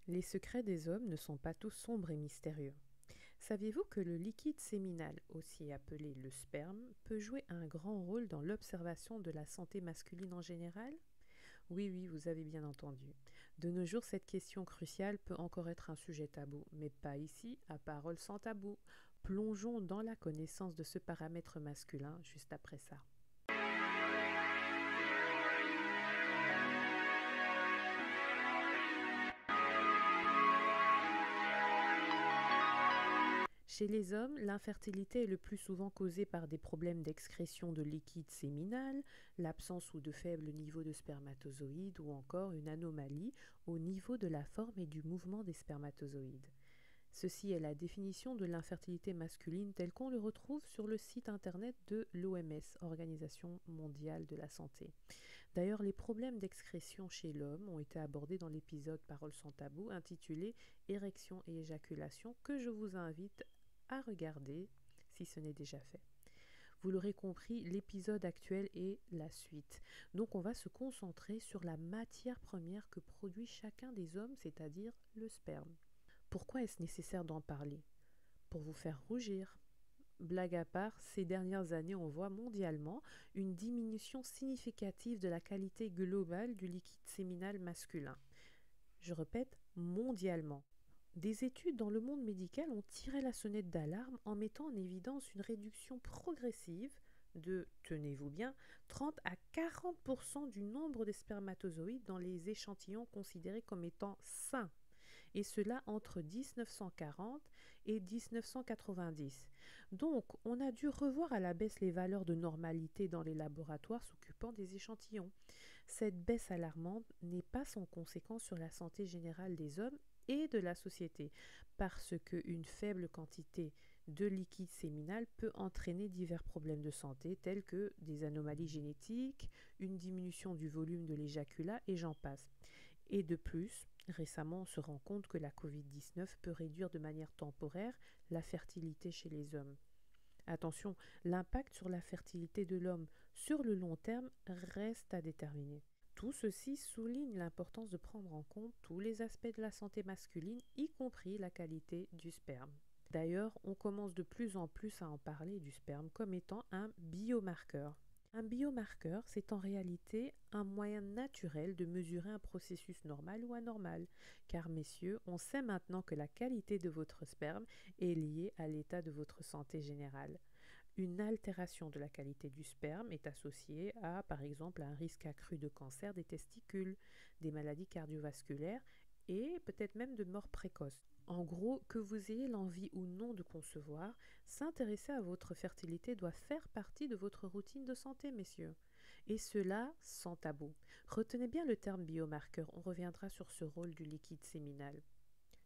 Les secrets des hommes ne sont pas tous sombres et mystérieux. Saviez-vous que le liquide séminal, aussi appelé le sperme, peut jouer un grand rôle dans l'observation de la santé masculine en général? Oui, oui, vous avez bien entendu. De nos jours, cette question cruciale peut encore être un sujet tabou, mais pas ici, à Parole sans tabou. Plongeons dans la connaissance de ce paramètre masculin juste après ça. Chez les hommes, l'infertilité est le plus souvent causée par des problèmes d'excrétion de liquide séminal, l'absence ou de faibles niveaux de spermatozoïdes ou encore une anomalie au niveau de la forme et du mouvement des spermatozoïdes. Ceci est la définition de l'infertilité masculine telle qu'on le retrouve sur le site internet de l'OMS, Organisation mondiale de la santé. D'ailleurs, les problèmes d'excrétion chez l'homme ont été abordés dans l'épisode Parole sans tabou intitulé Érection et éjaculation que je vous invite à regarder si ce n'est déjà fait. Vous l'aurez compris, l'épisode actuel est la suite. Donc on va se concentrer sur la matière première que produit chacun des hommes, c'est-à-dire le sperme. Pourquoi est-ce nécessaire d'en parler? Pour vous faire rougir. Blague à part, ces dernières années, on voit mondialement une diminution significative de la qualité globale du liquide séminal masculin. Je répète, mondialement. Des études dans le monde médical ont tiré la sonnette d'alarme en mettant en évidence une réduction progressive de, tenez-vous bien, 30 à 40% du nombre de spermatozoïdes dans les échantillons considérés comme étant sains, et cela entre 1940 et 1990. Donc, on a dû revoir à la baisse les valeurs de normalité dans les laboratoires s'occupant des échantillons. Cette baisse alarmante n'est pas sans conséquence sur la santé générale des hommes et de la société, parce qu'une faible quantité de liquide séminal peut entraîner divers problèmes de santé tels que des anomalies génétiques, une diminution du volume de l'éjaculat et j'en passe. Et de plus, récemment on se rend compte que la Covid-19 peut réduire de manière temporaire la fertilité chez les hommes. Attention, l'impact sur la fertilité de l'homme sur le long terme reste à déterminer. Tout ceci souligne l'importance de prendre en compte tous les aspects de la santé masculine, y compris la qualité du sperme. D'ailleurs, on commence de plus en plus à en parler du sperme comme étant un biomarqueur. Un biomarqueur, c'est en réalité un moyen naturel de mesurer un processus normal ou anormal, car messieurs, on sait maintenant que la qualité de votre sperme est liée à l'état de votre santé générale. Une altération de la qualité du sperme est associée à, par exemple, un risque accru de cancer des testicules, des maladies cardiovasculaires et peut-être même de mort précoce. En gros, que vous ayez l'envie ou non de concevoir, s'intéresser à votre fertilité doit faire partie de votre routine de santé, messieurs. Et cela sans tabou. Retenez bien le terme biomarqueur, on reviendra sur ce rôle du liquide séminal.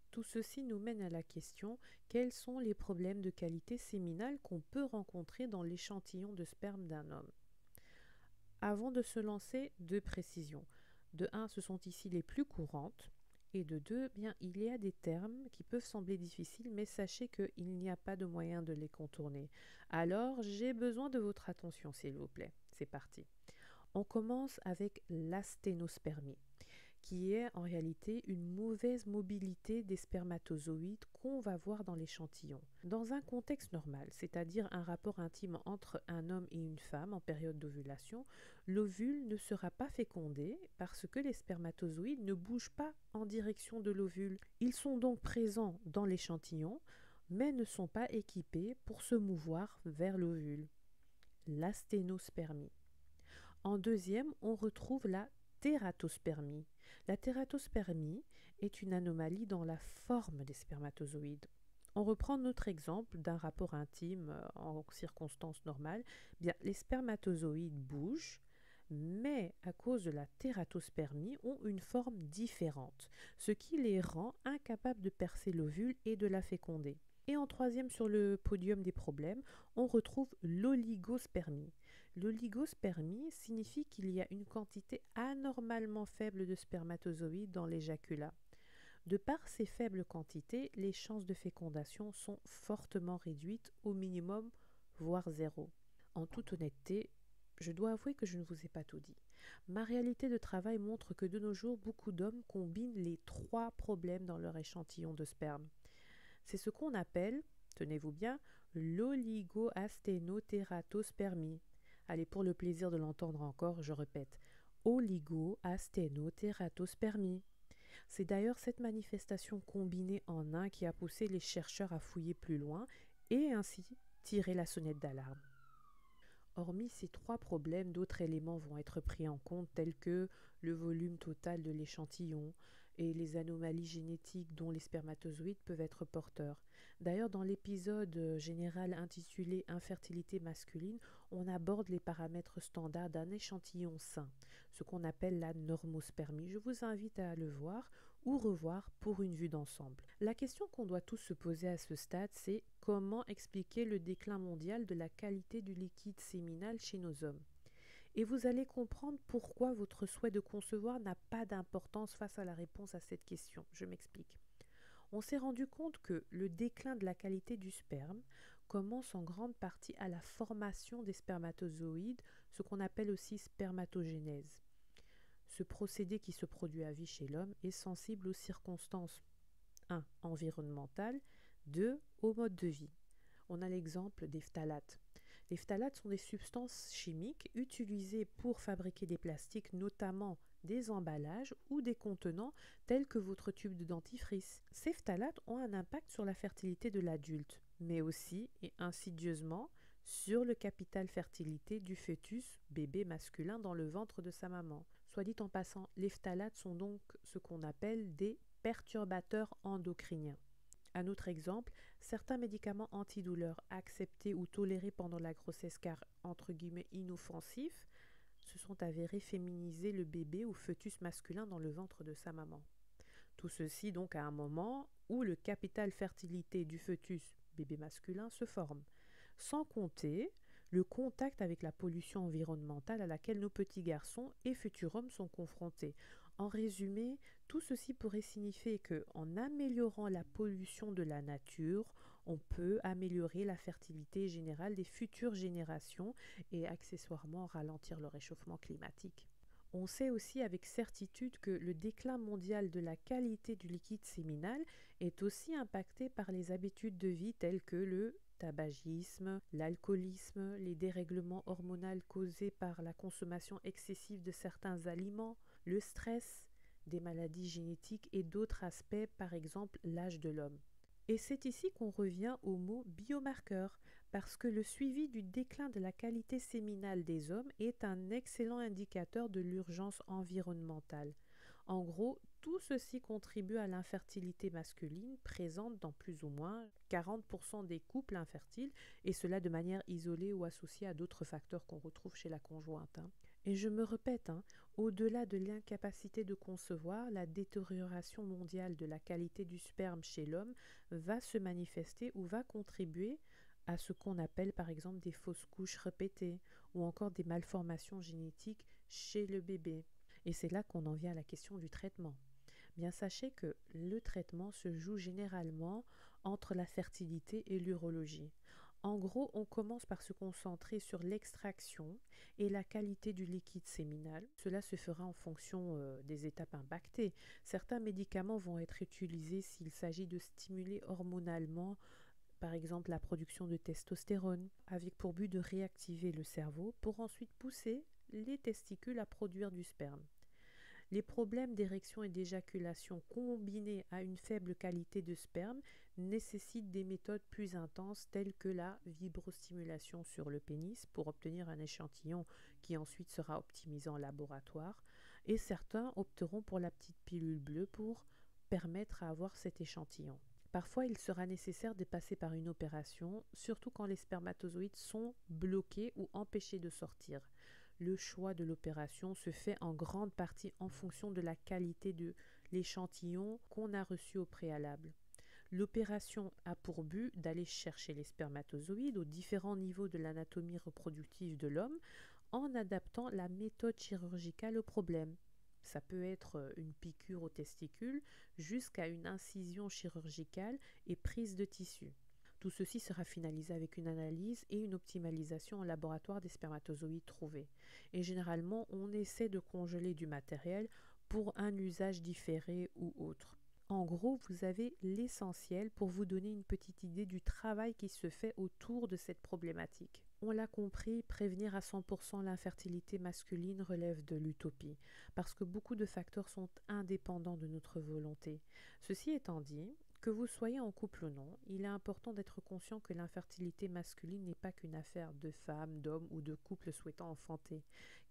Tout ceci nous mène à la question: quels sont les problèmes de qualité séminale qu'on peut rencontrer dans l'échantillon de sperme d'un homme? Avant de se lancer, deux précisions. De 1, ce sont ici les plus courantes. Et de 2, bien, il y a des termes qui peuvent sembler difficiles, mais sachez qu'il n'y a pas de moyen de les contourner. Alors, j'ai besoin de votre attention, s'il vous plaît. C'est parti. On commence avec l'asténospermie, qui est en réalité une mauvaise mobilité des spermatozoïdes qu'on va voir dans l'échantillon. Dans un contexte normal, c'est-à-dire un rapport intime entre un homme et une femme en période d'ovulation, l'ovule ne sera pas fécondé parce que les spermatozoïdes ne bougent pas en direction de l'ovule. Ils sont donc présents dans l'échantillon, mais ne sont pas équipés pour se mouvoir vers l'ovule. L'asténospermie. En deuxième, on retrouve la tératospermie. La tératospermie est une anomalie dans la forme des spermatozoïdes. On reprend notre exemple d'un rapport intime en circonstances normales. Bien, les spermatozoïdes bougent, mais à cause de la tératospermie, ont une forme différente, ce qui les rend incapables de percer l'ovule et de la féconder. Et en troisième sur le podium des problèmes, on retrouve l'oligospermie. L'oligospermie signifie qu'il y a une quantité anormalement faible de spermatozoïdes dans l'éjaculat. De par ces faibles quantités, les chances de fécondation sont fortement réduites au minimum, voire zéro. En toute honnêteté, Je dois avouer que je ne vous ai pas tout dit. Ma réalité de travail montre que de nos jours, beaucoup d'hommes combinent les 3 problèmes dans leur échantillon de sperme. C'est ce qu'on appelle, tenez-vous bien, l'oligoasténotératospermie. Allez, pour le plaisir de l'entendre encore, je répète, oligoasténotératospermie. C'est d'ailleurs cette manifestation combinée en un qui a poussé les chercheurs à fouiller plus loin et ainsi tirer la sonnette d'alarme. Hormis ces 3 problèmes, d'autres éléments vont être pris en compte tels que le volume total de l'échantillon et les anomalies génétiques dont les spermatozoïdes peuvent être porteurs. D'ailleurs, dans l'épisode général intitulé Infertilité masculine, on aborde les paramètres standards d'un échantillon sain, ce qu'on appelle la normospermie. Je vous invite à le voir ou revoir pour une vue d'ensemble. La question qu'on doit tous se poser à ce stade, c'est comment expliquer le déclin mondial de la qualité du liquide séminal chez nos hommes. Et vous allez comprendre pourquoi votre souhait de concevoir n'a pas d'importance face à la réponse à cette question. Je m'explique. On s'est rendu compte que le déclin de la qualité du sperme commence en grande partie à la formation des spermatozoïdes, ce qu'on appelle aussi spermatogénèse. Ce procédé qui se produit à vie chez l'homme est sensible aux circonstances 1. Environnementales, 2. Au mode de vie. On a l'exemple des phtalates. Les phtalates sont des substances chimiques utilisées pour fabriquer des plastiques, notamment des emballages ou des contenants tels que votre tube de dentifrice. Ces phtalates ont un impact sur la fertilité de l'adulte, mais aussi et insidieusement sur le capital fertilité du fœtus bébé masculin dans le ventre de sa maman. Soit dit en passant, les phtalates sont donc ce qu'on appelle des perturbateurs endocriniens. Un autre exemple, certains médicaments antidouleurs acceptés ou tolérés pendant la grossesse car entre guillemets inoffensifs se sont avérés féminiser le bébé ou fœtus masculin dans le ventre de sa maman. Tout ceci donc à un moment où le capital fertilité du fœtus bébé masculin se forme. Sans compter le contact avec la pollution environnementale à laquelle nos petits garçons et futurs hommes sont confrontés. En résumé, tout ceci pourrait signifier que, en améliorant la pollution de la nature, on peut améliorer la fertilité générale des futures générations et accessoirement ralentir le réchauffement climatique. On sait aussi avec certitude que le déclin mondial de la qualité du liquide séminal est aussi impacté par les habitudes de vie telles que le tabagisme, l'alcoolisme, les dérèglements hormonaux causés par la consommation excessive de certains aliments, le stress, des maladies génétiques et d'autres aspects, par exemple l'âge de l'homme. Et c'est ici qu'on revient au mot biomarqueur, parce que le suivi du déclin de la qualité séminale des hommes est un excellent indicateur de l'urgence environnementale. En gros, tout ceci contribue à l'infertilité masculine présente dans plus ou moins 40% des couples infertiles, et cela de manière isolée ou associée à d'autres facteurs qu'on retrouve chez la conjointe. Et je me répète, au-delà de l'incapacité de concevoir, la détérioration mondiale de la qualité du sperme chez l'homme va se manifester ou va contribuer à ce qu'on appelle par exemple des fausses couches répétées ou encore des malformations génétiques chez le bébé. Et c'est là qu'on en vient à la question du traitement. Bien sachez que le traitement se joue généralement entre la fertilité et l'urologie. En gros, on commence par se concentrer sur l'extraction et la qualité du liquide séminal. Cela se fera en fonction des étapes impactées. Certains médicaments vont être utilisés s'il s'agit de stimuler hormonalement, par exemple la production de testostérone, avec pour but de réactiver le cerveau pour ensuite pousser les testicules à produire du sperme. Les problèmes d'érection et d'éjaculation combinés à une faible qualité de sperme nécessitent des méthodes plus intenses telles que la vibrostimulation sur le pénis pour obtenir un échantillon qui ensuite sera optimisé en laboratoire, et certains opteront pour la petite pilule bleue pour permettre à avoir cet échantillon. Parfois, il sera nécessaire de passer par une opération, surtout quand les spermatozoïdes sont bloqués ou empêchés de sortir. Le choix de l'opération se fait en grande partie en fonction de la qualité de l'échantillon qu'on a reçu au préalable. L'opération a pour but d'aller chercher les spermatozoïdes aux différents niveaux de l'anatomie reproductive de l'homme en adaptant la méthode chirurgicale au problème. Ça peut être une piqûre au testicule jusqu'à une incision chirurgicale et prise de tissu. Tout ceci sera finalisé avec une analyse et une optimalisation en laboratoire des spermatozoïdes trouvés. Et généralement, on essaie de congeler du matériel pour un usage différé ou autre. En gros, vous avez l'essentiel pour vous donner une petite idée du travail qui se fait autour de cette problématique. On l'a compris, prévenir à 100% l'infertilité masculine relève de l'utopie, parce que beaucoup de facteurs sont indépendants de notre volonté. Ceci étant dit, que vous soyez en couple ou non, il est important d'être conscient que l'infertilité masculine n'est pas qu'une affaire de femmes, d'hommes ou de couples souhaitant enfanter.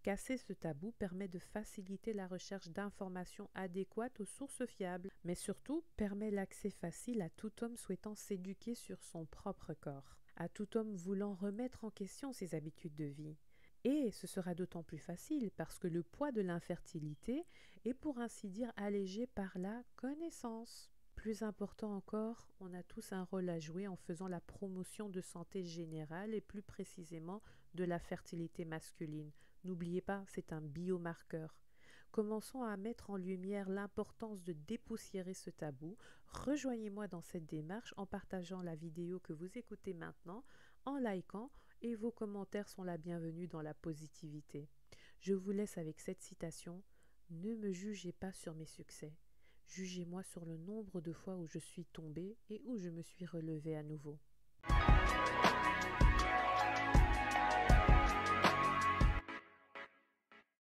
Casser ce tabou permet de faciliter la recherche d'informations adéquates aux sources fiables, mais surtout permet l'accès facile à tout homme souhaitant s'éduquer sur son propre corps, à tout homme voulant remettre en question ses habitudes de vie. Et ce sera d'autant plus facile parce que le poids de l'infertilité est pour ainsi dire allégé par la connaissance. Plus important encore, on a tous un rôle à jouer en faisant la promotion de santé générale et plus précisément de la fertilité masculine. N'oubliez pas, c'est un biomarqueur. Commençons à mettre en lumière l'importance de dépoussiérer ce tabou. Rejoignez-moi dans cette démarche en partageant la vidéo que vous écoutez maintenant, en likant, et vos commentaires sont la bienvenue dans la positivité. Je vous laisse avec cette citation: « Ne me jugez pas sur mes succès. Jugez-moi sur le nombre de fois où je suis tombée et où je me suis relevée à nouveau. »